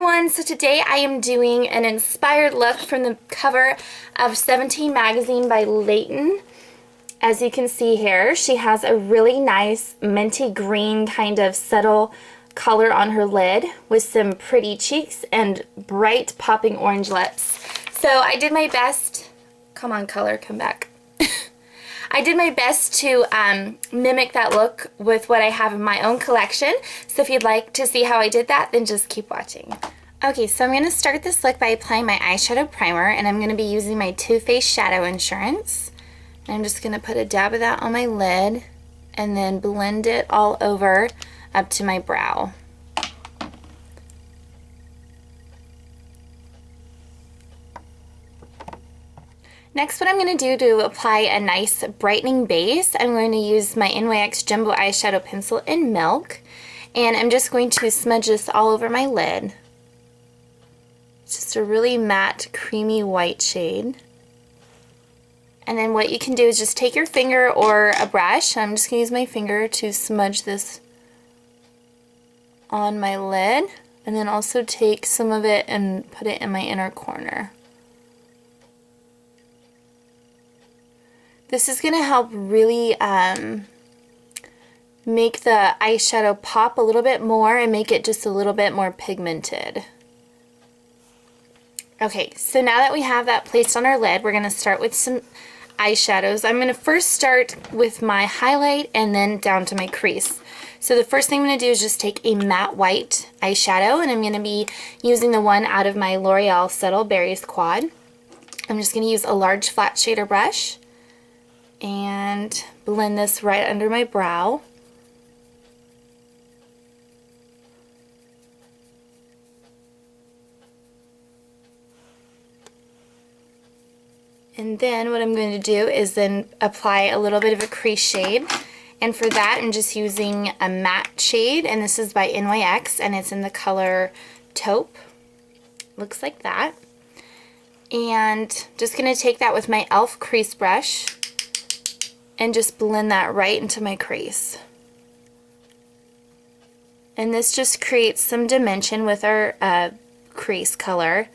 So today I am doing an inspired look from the cover of 17 magazine by Leighton. As you can see here, she has a really nice minty green kind of subtle color on her lid with some pretty cheeks and bright popping orange lips. So I did my best, come on color, come back. I did my best to mimic that look with what I have in my own collection. So if you'd like to see how I did that, then just keep watching. Okay, so I'm going to start this look by applying my eyeshadow primer, and I'm going to be using my Too Faced Shadow Insurance. And I'm just going to put a dab of that on my lid and then blend it all over up to my brow. Next, what I'm going to do to apply a nice brightening base, I'm going to use my NYX Jumbo Eyeshadow Pencil in Milk, and I'm just going to smudge this all over my lid. It's just a really matte, creamy white shade. And then what you can do is just take your finger or a brush. I'm just going to use my finger to smudge this on my lid, and then also take some of it and put it in my inner corner. This is going to help really make the eyeshadow pop a little bit more and make it just a little bit more pigmented. Okay, so now that we have that placed on our lid, we're going to start with some eyeshadows. I'm going to first start with my highlight and then down to my crease. So the first thing I'm going to do is just take a matte white eyeshadow, and I'm going to be using the one out of my L'Oreal Subtle Berries Quad. I'm just going to use a large flat shader brush and blend this right under my brow. And then what I'm going to do is then apply a little bit of a crease shade. And for that, I'm just using a matte shade, and this is by NYX, and it's in the color Taupe. Looks like that. And just going to take that with my e.l.f. crease brush and just blend that right into my crease. And this just creates some dimension with our crease color.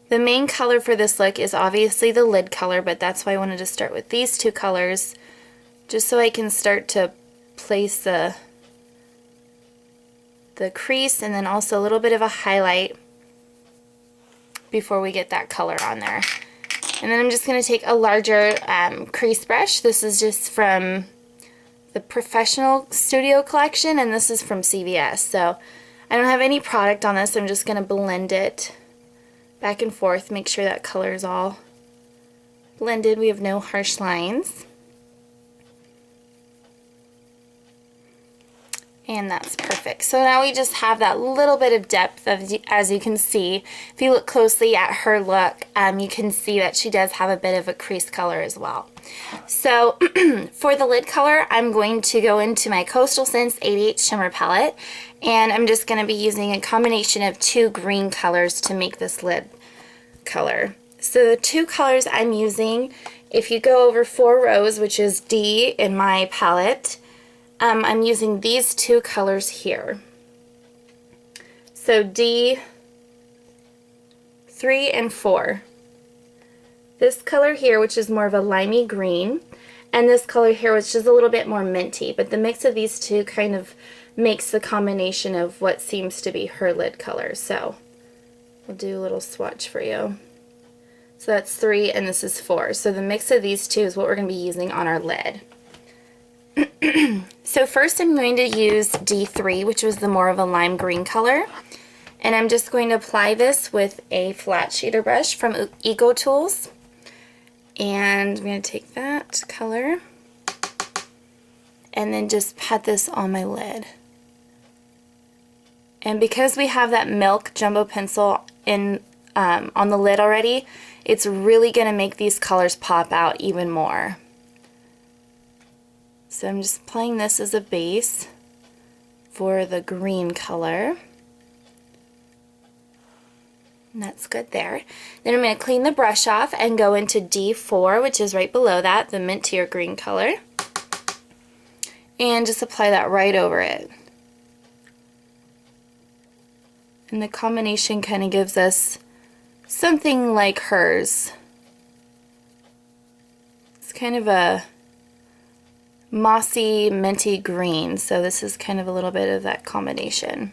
The main color for this look is obviously the lid color, but that's why I wanted to start with these two colors, just so I can start to place the crease and then also a little bit of a highlight before we get that color on there. And then I'm just going to take a larger crease brush. This is just from the Professional Studio collection, and this is from CVS. So I don't have any product on this. I'm just going to blend it back and forth, make sure that color is all blended. We have no harsh lines. And that's perfect. So now we just have that little bit of depth, as you can see. If you look closely at her look, you can see that she does have a bit of a crease color as well. So for the lid color, I'm going to go into my Coastal Scents 88 Shimmer Palette, and I'm just going to be using a combination of two green colors to make this lid color. So the two colors I'm using, if you go over 4 rows, which is D in my palette, I'm using these two colors here. So D 3 and 4. This color here, which is more of a limey green, and this color here, which is a little bit more minty, but the mix of these two kind of makes the combination of what seems to be her lid color. So I'll do a little swatch for you. So that's 3 and this is 4. So the mix of these two is what we're going to be using on our lid. So first I'm going to use D3, which was the more of a lime green color, and I'm just going to apply this with a flat shader brush from Eco Tools, and I'm going to take that color and then just pat this on my lid. And because we have that Milk Jumbo Pencil in on the lid already, it's really going to make these colors pop out even more. So I'm just applying this as a base for the green color. And that's good there. Then I'm going to clean the brush off and go into D4, which is right below that, the mintier green color. And just apply that right over it. And the combination kind of gives us something like hers. It's kind of a mossy, minty green, so this is kind of a little bit of that combination.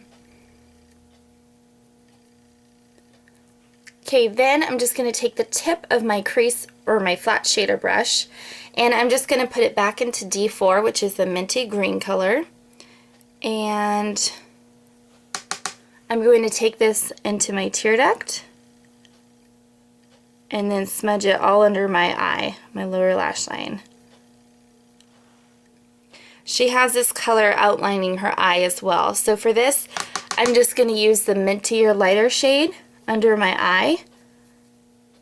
Okay, then I'm just going to take the tip of my crease or my flat shader brush, and I'm just going to put it back into D4, which is the minty green color, and I'm going to take this into my tear duct and then smudge it all under my eye, my lower lash line. She has this color outlining her eye as well, so for this I'm just going to use the minty or lighter shade under my eye,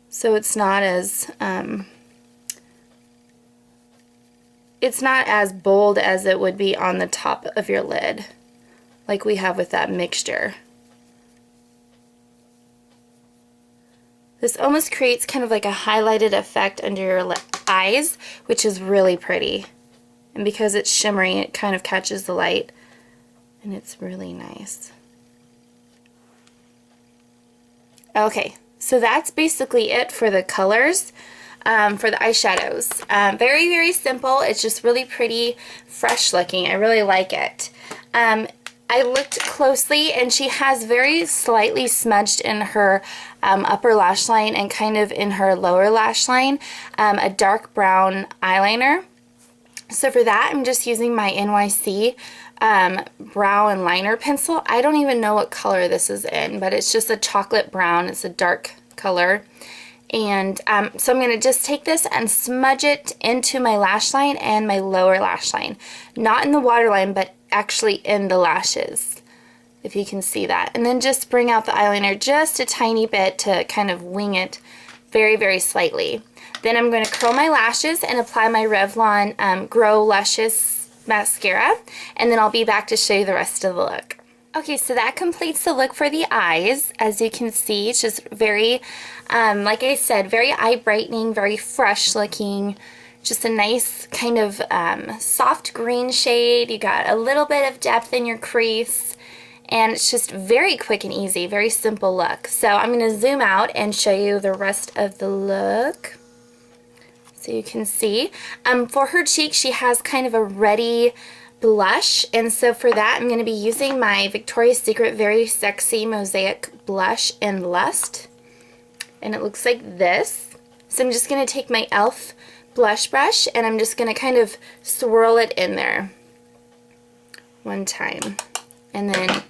so it's not as bold as it would be on the top of your lid, like we have with that mixture. This almost creates kind of like a highlighted effect under your eyes, which is really pretty. And because it's shimmery, it kind of catches the light, and it's really nice. Okay, so that's basically it for the colors, for the eyeshadows. Very, very simple. It's just really pretty, fresh looking. I really like it. I looked closely, and she has very slightly smudged in her upper lash line and kind of in her lower lash line a dark brown eyeliner. So for that, I'm just using my NYC brow and liner pencil. I don't even know what color this is in, but it's just a chocolate brown. It's a dark color. And so I'm going to just take this and smudge it into my lash line and my lower lash line. Not in the waterline, but actually in the lashes, if you can see that. And then just bring out the eyeliner just a tiny bit to kind of wing it very, very slightly. Then I'm going to curl my lashes and apply my Revlon Grow Luscious mascara, and then I'll be back to show you the rest of the look. Okay, so that completes the look for the eyes. As you can see, it's just very, like I said, very eye brightening, very fresh looking. Just a nice kind of soft green shade. You got a little bit of depth in your crease, and it's just very quick and easy, very simple look. So I'm going to zoom out and show you the rest of the look. So you can see, for her cheek, she has kind of a reddy blush, and so for that I'm going to be using my Victoria's Secret Very Sexy Mosaic Blush in Lust, and it looks like this. So I'm just going to take my e.l.f. blush brush, and I'm just going to kind of swirl it in there one time, and then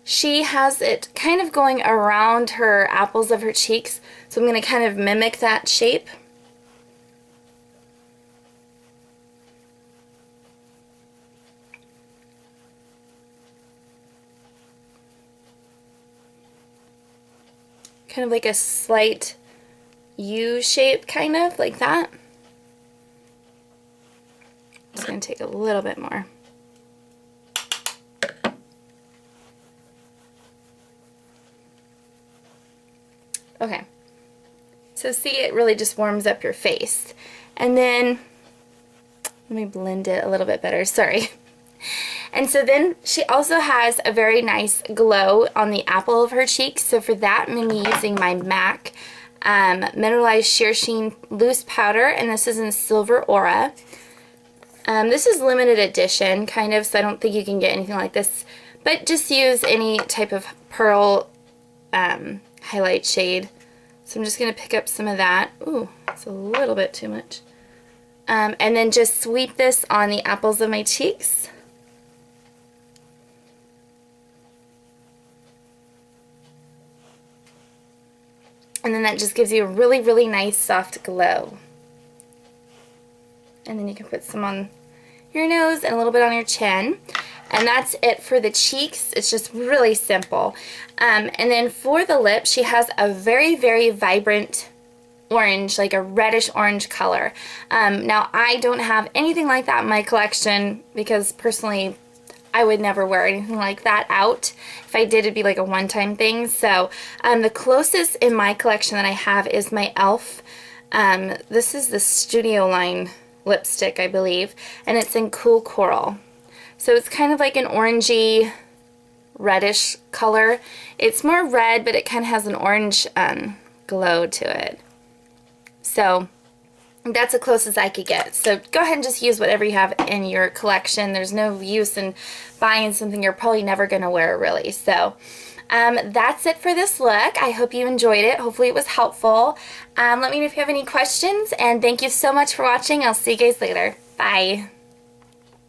she has it kind of going around her apples of her cheeks, so I'm going to kind of mimic that shape. Kind of like a slight U shape, kind of like that. Just going to take a little bit more. Okay, so see, it really just warms up your face. And then, let me blend it a little bit better, sorry. And so then she also has a very nice glow on the apple of her cheek. So for that, I'm going to be using my MAC Mineralized Sheer Sheen Loose Powder, and this is in Silver Aura. This is limited edition, kind of, so I don't think you can get anything like this. But just use any type of pearl highlight shade. So I'm just going to pick up some of that. Ooh, it's a little bit too much. And then just sweep this on the apples of my cheeks. And then that just gives you a really, really nice soft glow. And then you can put some on your nose and a little bit on your chin. And that's it for the cheeks. It's just really simple. And then for the lips, she has a very, very vibrant orange, like a reddish orange color. Now, I don't have anything like that in my collection because personally, I would never wear anything like that out. If I did, it'd be like a one-time thing. So the closest in my collection that I have is my e.l.f. This is the Studio Line lipstick, I believe, and it's in Cool Coral. So it's kind of like an orangey reddish color. It's more red, but it kind of has an orange glow to it. So that's the closest I could get. So go ahead and just use whatever you have in your collection. There's no use in buying something you're probably never going to wear, really. So that's it for this look. I hope you enjoyed it. Hopefully it was helpful. Let me know if you have any questions, and thank you so much for watching. I'll see you guys later. Bye.